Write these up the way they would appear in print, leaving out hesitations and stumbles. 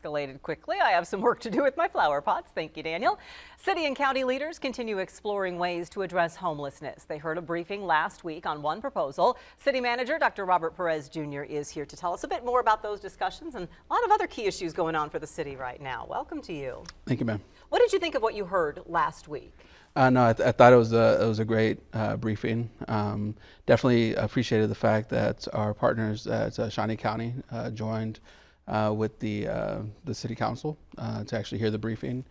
escalated quickly. I have some work to do with my flower pots. Thank you, Daniel. City and county leaders continue exploring ways to address homelessness. They heard a briefing last week on one proposal. City Manager Dr. Robert Perez Jr. is here to tell us a bit more about those discussions and a lot of other key issues going on for the city right now. Welcome to you. Thank you, ma'am. What did you think of what you heard last week? No, I thought it was a great briefing. Definitely appreciated the fact that our partners at Shawnee County joined with the City Council to actually hear the briefing.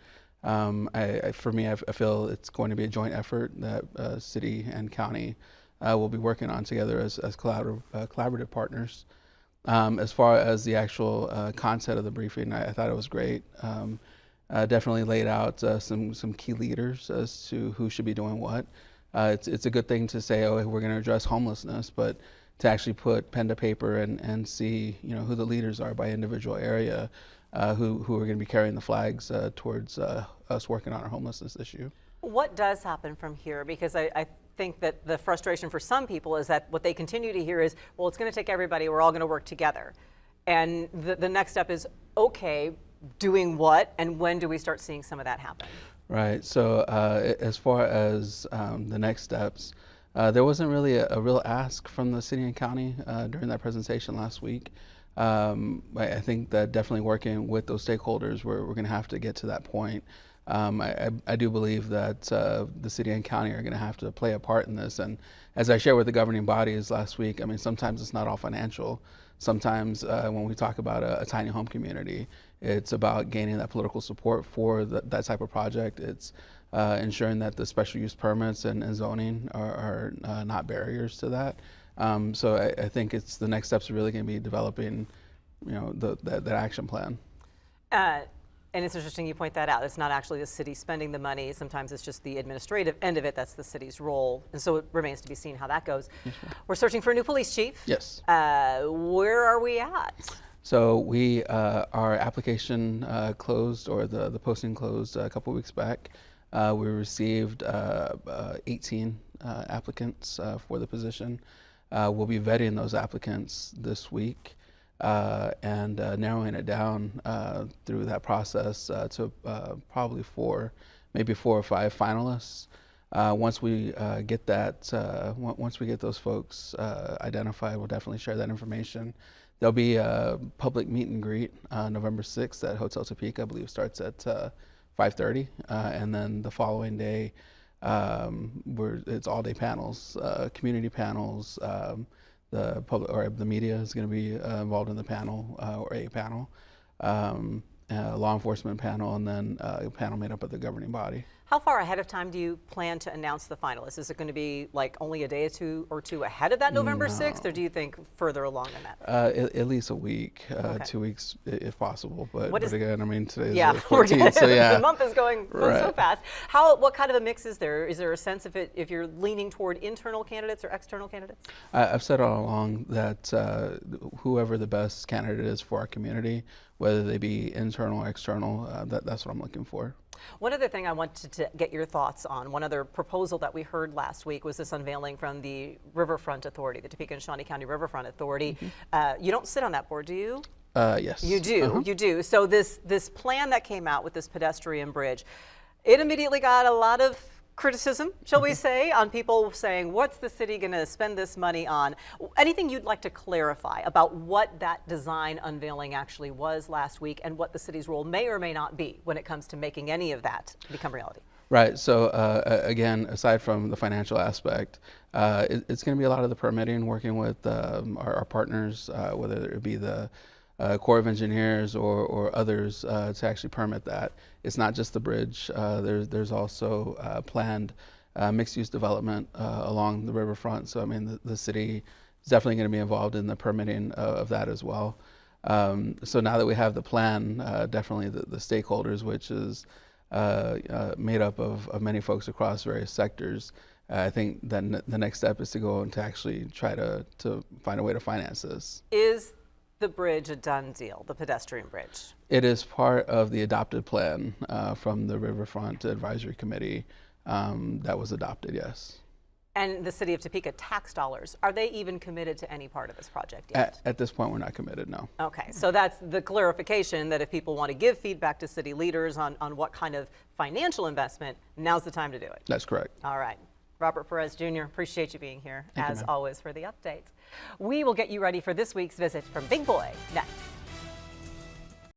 For me, I feel it's going to be a joint effort that City and County will be working on together as collaborative partners. As far as the actual content of the briefing, I thought it was great. Definitely laid out some key leaders as to who should be doing what. It's a good thing to say, oh, we're going to address homelessness, but to actually put pen to paper and see, who the leaders are by individual area, who are going to be carrying the flags towards us working on our homelessness issue. What does happen from here? Because I think that the frustration for some people is that what they continue to hear is, well, it's going to take everybody, we're all going to work together. And the next step is, okay, doing what, and when do we start seeing some of that happen? Right. So as far as the next steps, there wasn't really a real ask from the city and county during that presentation last week. I think that definitely working with those stakeholders, we're going to have to get to that point. I do believe that the city and county are going to have to play a part in this. And as I shared with the governing bodies last week, I mean, sometimes it's not all financial. Sometimes when we talk about a tiny home community, it's about gaining that political support for that type of project. It's ensuring that the special use permits and zoning are not barriers to that. So I think it's the next steps are really going to be developing, that action plan. And it's interesting you point that out. It's not actually the city spending the money. Sometimes it's just the administrative end of it. That's the city's role. And so it remains to be seen how that goes. Yes, we're searching for a new police chief. Yes. Where are we at? So our application closed, or the posting closed a couple weeks back. We received 18 applicants for the position. We'll be vetting those applicants this week. And narrowing it down through that process to probably maybe 4 or 5 finalists. Once we get those folks identified, we'll definitely share that information. There'll be a public meet and greet November 6th at Hotel Topeka. I believe starts at 5:30, and then the following day, it's all-day panels, community panels. The public or the media is going to be involved in the panel, or a panel, law enforcement panel, and then a panel made up of the governing body. How far ahead of time do you plan to announce the finalists? Is it going to be like only a day or two ahead of that November 6th, or do you think further along than that? At least a week, okay. 2 weeks if possible. But again, I mean, today's the 14th, so yeah. The month is going so fast. What kind of a mix is there? Is there a sense if you're leaning toward internal candidates or external candidates? I've said all along that whoever the best candidate is for our community, whether they be internal or external, that's what I'm looking for. One other thing I wanted to get your thoughts on, one other proposal that we heard last week was this unveiling from the Riverfront Authority, the Topeka and Shawnee County Riverfront Authority. Mm-hmm. You don't sit on that board, do you? Yes. You do, you do. So this plan that came out with this pedestrian bridge, it immediately got a lot of criticism, shall we say, on people saying, what's the city going to spend this money on? Anything you'd like to clarify about what that design unveiling actually was last week and what the city's role may or may not be when it comes to making any of that become reality? Right. So again, aside from the financial aspect, it's going to be a lot of the permitting, working with our partners, whether it be the Corps of Engineers or others to actually permit that. It's not just the bridge. There's also planned mixed-use development along the riverfront. So I mean, the city is definitely going to be involved in the permitting of that as well. So now that we have the plan, definitely the stakeholders, which is made up of many folks across various sectors, I think that the next step is to go and to actually try to find a way to finance this. Is the bridge a done deal, the pedestrian bridge? It is part of the adopted plan from the Riverfront Advisory Committee that was adopted, yes. And the city of Topeka tax dollars, are they even committed to any part of this project yet? At this point, we're not committed, no. Okay, so that's the clarification that if people want to give feedback to city leaders on what kind of financial investment, now's the time to do it. That's correct. All right. Robert Perez Jr., appreciate you being here, Thank you, as ma'am. always, for the updates. We will get you ready for this week's visit from Big Boy next.